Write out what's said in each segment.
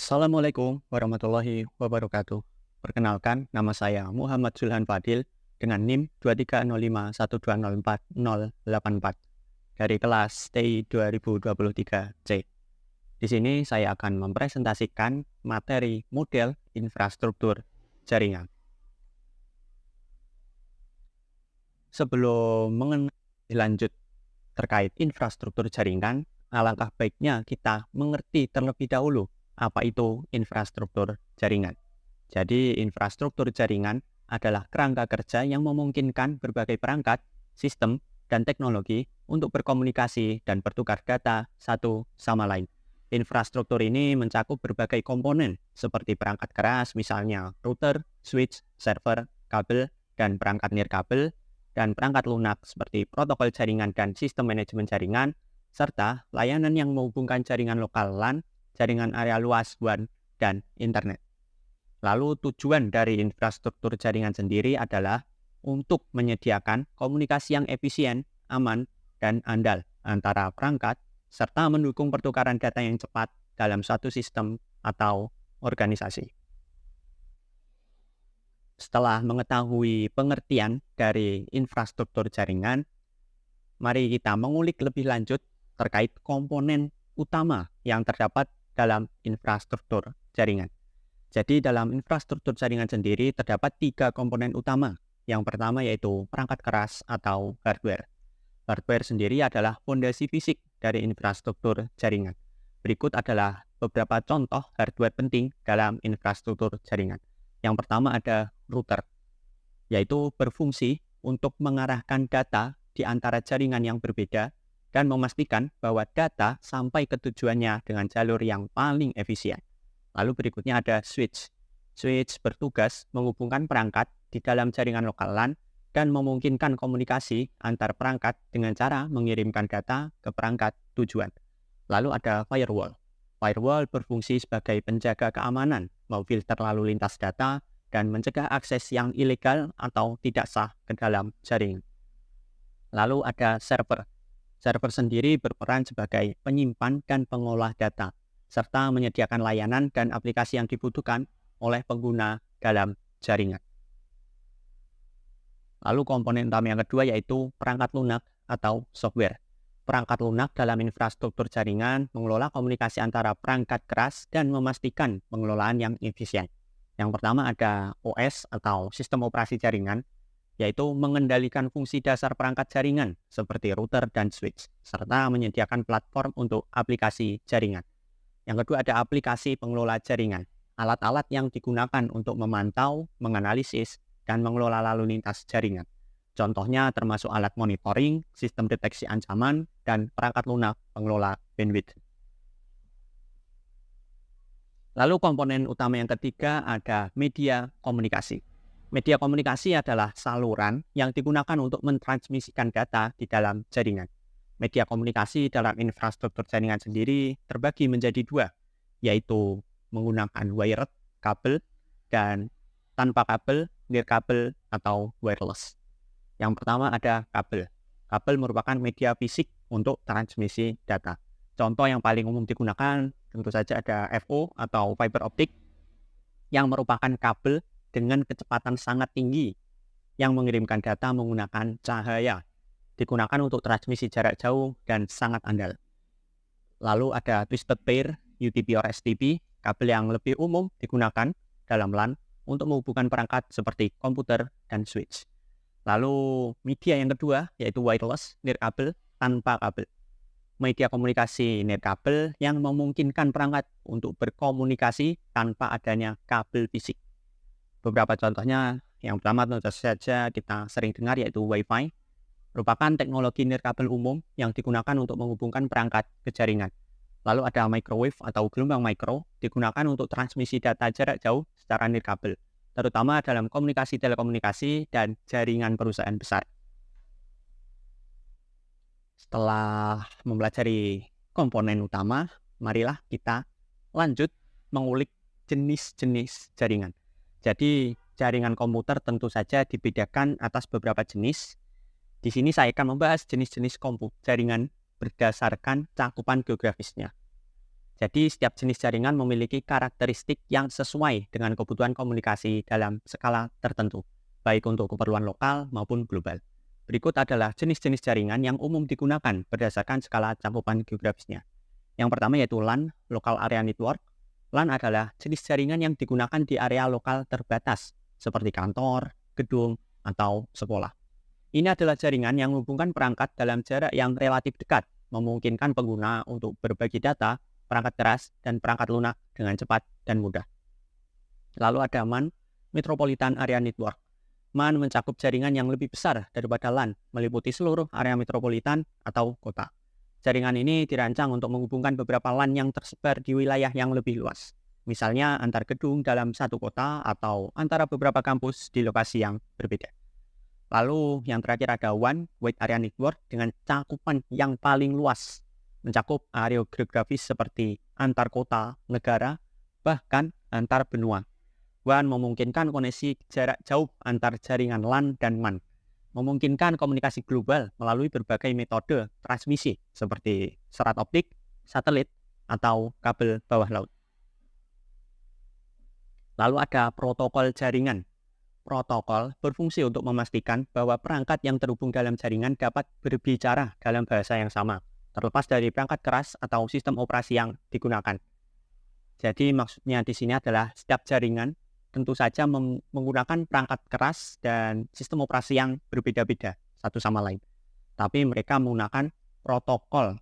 Assalamualaikum warahmatullahi wabarakatuh. Perkenalkan, nama saya Muhammad Zulhan Fadil dengan NIM 23051204084 dari kelas TI 2023C. Di sini saya akan mempresentasikan materi model infrastruktur jaringan. Sebelum mengenal lebih lanjut terkait infrastruktur jaringan, alangkah baiknya kita mengerti terlebih dahulu apa itu infrastruktur jaringan. Jadi, infrastruktur jaringan adalah kerangka kerja yang memungkinkan berbagai perangkat, sistem, dan teknologi untuk berkomunikasi dan bertukar data satu sama lain. Infrastruktur ini mencakup berbagai komponen seperti perangkat keras, misalnya router, switch, server, kabel, dan perangkat nirkabel, dan perangkat lunak seperti protokol jaringan dan sistem manajemen jaringan, serta layanan yang menghubungkan jaringan lokal LAN, jaringan area luas WAN, dan internet. Lalu tujuan dari infrastruktur jaringan sendiri adalah untuk menyediakan komunikasi yang efisien, aman, dan andal antara perangkat, serta mendukung pertukaran data yang cepat dalam suatu sistem atau organisasi. Setelah mengetahui pengertian dari infrastruktur jaringan, mari kita mengulik lebih lanjut terkait komponen utama yang terdapat dalam infrastruktur jaringan. Jadi dalam infrastruktur jaringan sendiri terdapat 3 komponen utama. Yang pertama yaitu perangkat keras atau hardware. Hardware sendiri adalah fondasi fisik dari infrastruktur jaringan. Berikut adalah beberapa contoh hardware penting dalam infrastruktur jaringan. Yang pertama ada router, yaitu berfungsi untuk mengarahkan data di antara jaringan yang berbeda dan memastikan bahwa data sampai ke tujuannya dengan jalur yang paling efisien. Lalu berikutnya ada switch. Switch bertugas menghubungkan perangkat di dalam jaringan lokal LAN dan memungkinkan komunikasi antar perangkat dengan cara mengirimkan data ke perangkat tujuan. Lalu ada firewall. Firewall berfungsi sebagai penjaga keamanan, memfilter lalu lintas data, dan mencegah akses yang ilegal atau tidak sah ke dalam jaringan. Lalu ada server. Server sendiri berperan sebagai penyimpan dan pengolah data, serta menyediakan layanan dan aplikasi yang dibutuhkan oleh pengguna dalam jaringan. Lalu komponen utama yang kedua yaitu perangkat lunak atau software. Perangkat lunak dalam infrastruktur jaringan mengelola komunikasi antara perangkat keras dan memastikan pengelolaan yang efisien. Yang pertama ada OS atau sistem operasi jaringan, yaitu mengendalikan fungsi dasar perangkat jaringan seperti router dan switch, serta menyediakan platform untuk aplikasi jaringan. Yang kedua ada aplikasi pengelola jaringan, alat-alat yang digunakan untuk memantau, menganalisis, dan mengelola lalu lintas jaringan. Contohnya termasuk alat monitoring, sistem deteksi ancaman, dan perangkat lunak pengelola bandwidth. Lalu komponen utama yang ketiga ada media komunikasi. Media komunikasi adalah saluran yang digunakan untuk mentransmisikan data di dalam jaringan. Media komunikasi dalam infrastruktur jaringan sendiri terbagi menjadi 2, yaitu menggunakan wired, kabel, dan tanpa kabel, nirkabel, atau wireless. Yang pertama ada kabel. Kabel merupakan media fisik untuk transmisi data. Contoh yang paling umum digunakan tentu saja ada FO atau fiber optic yang merupakan kabel dengan kecepatan sangat tinggi yang mengirimkan data menggunakan cahaya. Digunakan untuk transmisi jarak jauh dan sangat andal. Lalu ada twisted pair, UTP or STP, kabel yang lebih umum digunakan dalam LAN untuk menghubungkan perangkat seperti komputer dan switch. Lalu media yang kedua yaitu wireless, nirkabel, tanpa kabel. Media komunikasi nirkabel yang memungkinkan perangkat untuk berkomunikasi tanpa adanya kabel fisik. Beberapa contohnya, yang pertama tentu saja kita sering dengar yaitu Wi-Fi, merupakan teknologi nirkabel umum yang digunakan untuk menghubungkan perangkat ke jaringan. Lalu ada microwave atau gelombang mikro, digunakan untuk transmisi data jarak jauh secara nirkabel, terutama dalam komunikasi telekomunikasi dan jaringan perusahaan besar. Setelah mempelajari komponen utama, marilah kita lanjut mengulik jenis-jenis jaringan. Jadi, jaringan komputer tentu saja dibedakan atas beberapa jenis. Di sini saya akan membahas jenis-jenis jaringan berdasarkan cakupan geografisnya. Jadi setiap jenis jaringan memiliki karakteristik yang sesuai dengan kebutuhan komunikasi dalam skala tertentu, baik untuk keperluan lokal maupun global. Berikut adalah jenis-jenis jaringan yang umum digunakan berdasarkan skala cakupan geografisnya. Yang pertama yaitu LAN, Local Area Network. LAN adalah jenis jaringan yang digunakan di area lokal terbatas, seperti kantor, gedung, atau sekolah. Ini adalah jaringan yang menghubungkan perangkat dalam jarak yang relatif dekat, memungkinkan pengguna untuk berbagi data, perangkat keras, dan perangkat lunak dengan cepat dan mudah. Lalu ada MAN, Metropolitan Area Network. MAN mencakup jaringan yang lebih besar daripada LAN, meliputi seluruh area metropolitan atau kota. Jaringan ini dirancang untuk menghubungkan beberapa LAN yang tersebar di wilayah yang lebih luas. Misalnya antar gedung dalam satu kota atau antara beberapa kampus di lokasi yang berbeda. Lalu yang terakhir ada WAN, Wide Area Network, dengan cakupan yang paling luas. Mencakup area geografis seperti antar kota, negara, bahkan antar benua. WAN memungkinkan koneksi jarak jauh antar jaringan LAN dan MAN. Memungkinkan komunikasi global melalui berbagai metode transmisi seperti serat optik, satelit, atau kabel bawah laut. Lalu ada protokol jaringan. Protokol berfungsi untuk memastikan bahwa perangkat yang terhubung dalam jaringan dapat berbicara dalam bahasa yang sama, terlepas dari perangkat keras atau sistem operasi yang digunakan. Jadi maksudnya di sini adalah setiap jaringan tentu saja menggunakan perangkat keras dan sistem operasi yang berbeda-beda satu sama lain. Tapi mereka menggunakan protokol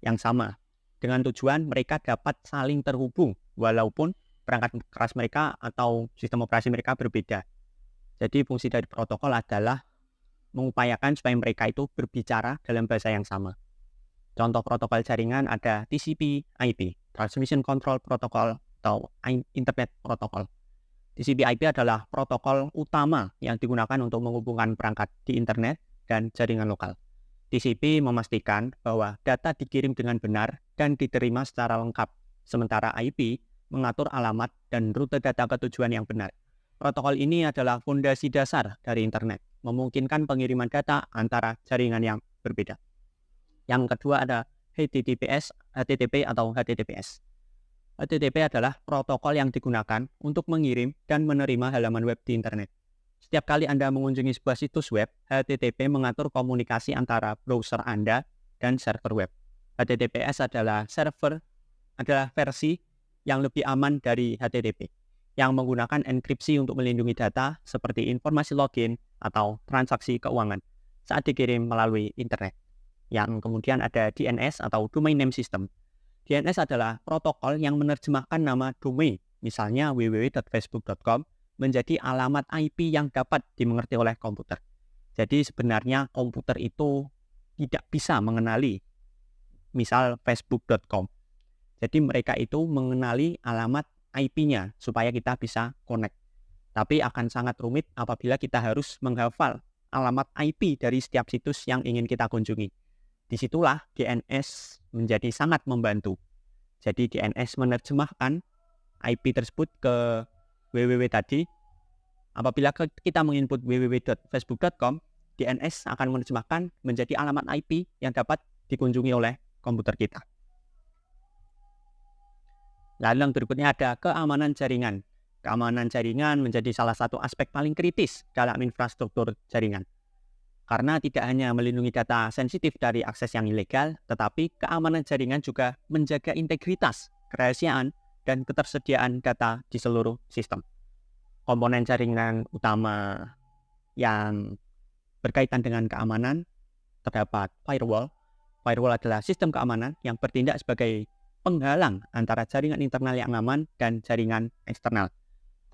yang sama dengan tujuan mereka dapat saling terhubung walaupun perangkat keras mereka atau sistem operasi mereka berbeda. Jadi fungsi dari protokol adalah mengupayakan supaya mereka itu berbicara dalam bahasa yang sama. Contoh protokol jaringan ada TCP/IP, Transmission Control Protocol atau Internet Protocol. TCP/IP adalah protokol utama yang digunakan untuk menghubungkan perangkat di internet dan jaringan lokal. TCP memastikan bahwa data dikirim dengan benar dan diterima secara lengkap, sementara IP mengatur alamat dan rute data ke tujuan yang benar. Protokol ini adalah fondasi dasar dari internet, memungkinkan pengiriman data antara jaringan yang berbeda. Yang kedua ada HTTP atau HTTPS. HTTP adalah protokol yang digunakan untuk mengirim dan menerima halaman web di internet. Setiap kali Anda mengunjungi sebuah situs web, HTTP mengatur komunikasi antara browser Anda dan server web. HTTPS adalah versi yang lebih aman dari HTTP, yang menggunakan enkripsi untuk melindungi data seperti informasi login atau transaksi keuangan saat dikirim melalui internet. Yang kemudian ada DNS atau Domain Name System. DNS adalah protokol yang menerjemahkan nama domain, misalnya www.facebook.com, menjadi alamat IP yang dapat dimengerti oleh komputer. Jadi sebenarnya komputer itu tidak bisa mengenali misal facebook.com. Jadi mereka itu mengenali alamat IP-nya supaya kita bisa connect. Tapi akan sangat rumit apabila kita harus menghafal alamat IP dari setiap situs yang ingin kita kunjungi. Disitulah DNS menjadi sangat membantu. Jadi DNS menerjemahkan IP tersebut ke www tadi. Apabila kita menginput www.facebook.com, DNS akan menerjemahkan menjadi alamat IP yang dapat dikunjungi oleh komputer kita. Lalu yang berikutnya ada keamanan jaringan. Keamanan jaringan menjadi salah satu aspek paling kritis dalam infrastruktur jaringan. Karena tidak hanya melindungi data sensitif dari akses yang ilegal, tetapi keamanan jaringan juga menjaga integritas, kerahasiaan, dan ketersediaan data di seluruh sistem. Komponen jaringan utama yang berkaitan dengan keamanan terdapat firewall. Firewall adalah sistem keamanan yang bertindak sebagai penghalang antara jaringan internal yang aman dan jaringan eksternal.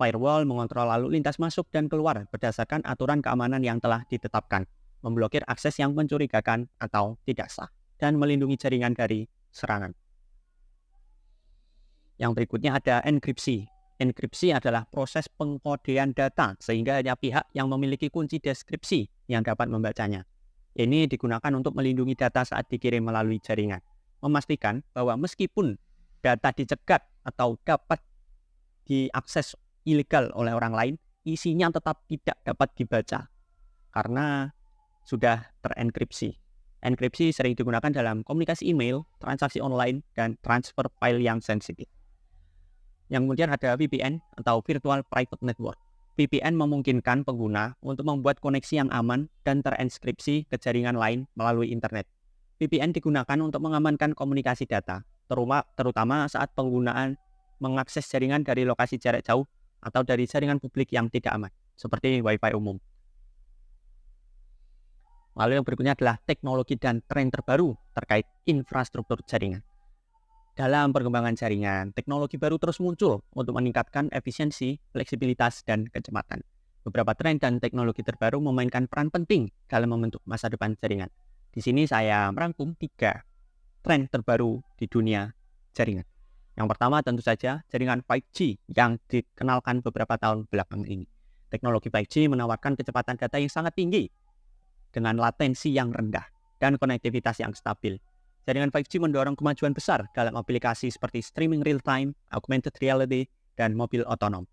Firewall mengontrol lalu lintas masuk dan keluar berdasarkan aturan keamanan yang telah ditetapkan, memblokir akses yang mencurigakan atau tidak sah, dan melindungi jaringan dari serangan. Yang berikutnya ada enkripsi. Enkripsi adalah proses pengkodean data sehingga hanya pihak yang memiliki kunci deskripsi yang dapat membacanya. Ini digunakan untuk melindungi data saat dikirim melalui jaringan, memastikan bahwa meskipun data dicegat atau dapat diakses ilegal oleh orang lain, isinya tetap tidak dapat dibaca karena sudah terenkripsi. Enkripsi sering digunakan dalam komunikasi email, transaksi online, dan transfer file yang sensitif. Yang kemudian ada VPN atau Virtual Private Network. VPN memungkinkan pengguna untuk membuat koneksi yang aman dan terenskripsi ke jaringan lain melalui internet. VPN digunakan untuk mengamankan komunikasi data, terutama saat penggunaan mengakses jaringan dari lokasi jarak jauh atau dari jaringan publik yang tidak aman, seperti Wi-Fi umum. Lalu yang berikutnya adalah teknologi dan tren terbaru terkait infrastruktur jaringan. Dalam perkembangan jaringan, teknologi baru terus muncul untuk meningkatkan efisiensi, fleksibilitas, dan kecepatan. Beberapa tren dan teknologi terbaru memainkan peran penting dalam membentuk masa depan jaringan. Di sini saya merangkum 3 tren terbaru di dunia jaringan. Yang pertama tentu saja jaringan 5G yang dikenalkan beberapa tahun belakangan ini. Teknologi 5G menawarkan kecepatan data yang sangat tinggi dengan latensi yang rendah dan konektivitas yang stabil. Jaringan 5G mendorong kemajuan besar dalam aplikasi seperti streaming real-time, augmented reality, dan mobil otonom.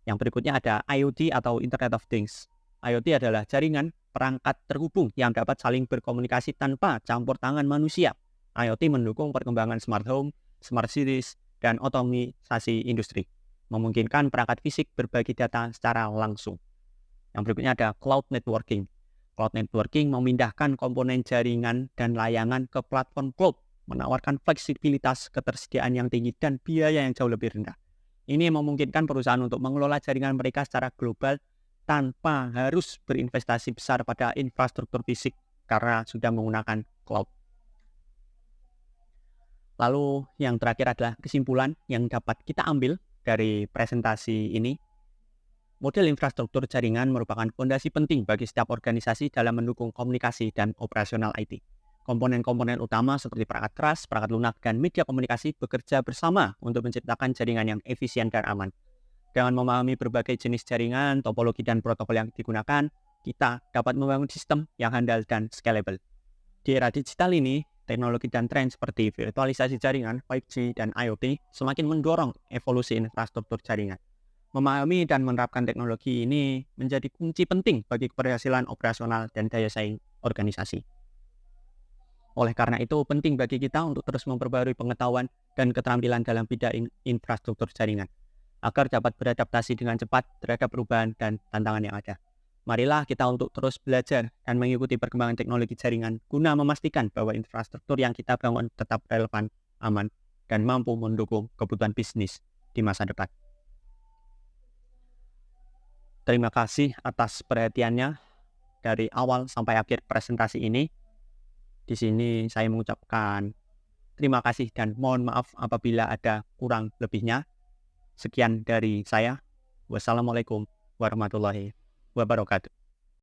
Yang berikutnya ada IoT atau Internet of Things. IoT adalah jaringan perangkat terhubung yang dapat saling berkomunikasi tanpa campur tangan manusia. IoT mendukung perkembangan smart home, smart cities, dan otomisasi industri, memungkinkan perangkat fisik berbagi data secara langsung. Yang berikutnya ada cloud networking. Cloud networking memindahkan komponen jaringan dan layanan ke platform cloud, menawarkan fleksibilitas, ketersediaan yang tinggi, dan biaya yang jauh lebih rendah. Ini memungkinkan perusahaan untuk mengelola jaringan mereka secara global tanpa harus berinvestasi besar pada infrastruktur fisik karena sudah menggunakan cloud. Lalu yang terakhir adalah kesimpulan yang dapat kita ambil dari presentasi ini. Model infrastruktur jaringan merupakan fondasi penting bagi setiap organisasi dalam mendukung komunikasi dan operasional IT. Komponen-komponen utama seperti perangkat keras, perangkat lunak, dan media komunikasi bekerja bersama untuk menciptakan jaringan yang efisien dan aman. Dengan memahami berbagai jenis jaringan, topologi, dan protokol yang digunakan, kita dapat membangun sistem yang handal dan scalable. Di era digital ini, teknologi dan tren seperti virtualisasi jaringan, 5G, dan IoT semakin mendorong evolusi infrastruktur jaringan. Memahami dan menerapkan teknologi ini menjadi kunci penting bagi keberhasilan operasional dan daya saing organisasi. Oleh karena itu, penting bagi kita untuk terus memperbarui pengetahuan dan keterampilan dalam bidang infrastruktur jaringan, agar dapat beradaptasi dengan cepat terhadap perubahan dan tantangan yang ada. Marilah kita untuk terus belajar dan mengikuti perkembangan teknologi jaringan guna memastikan bahwa infrastruktur yang kita bangun tetap relevan, aman, dan mampu mendukung kebutuhan bisnis di masa depan. Terima kasih atas perhatiannya dari awal sampai akhir presentasi ini. Di sini saya mengucapkan terima kasih dan mohon maaf apabila ada kurang lebihnya. Sekian dari saya. Wassalamualaikum warahmatullahi wabarakatuh.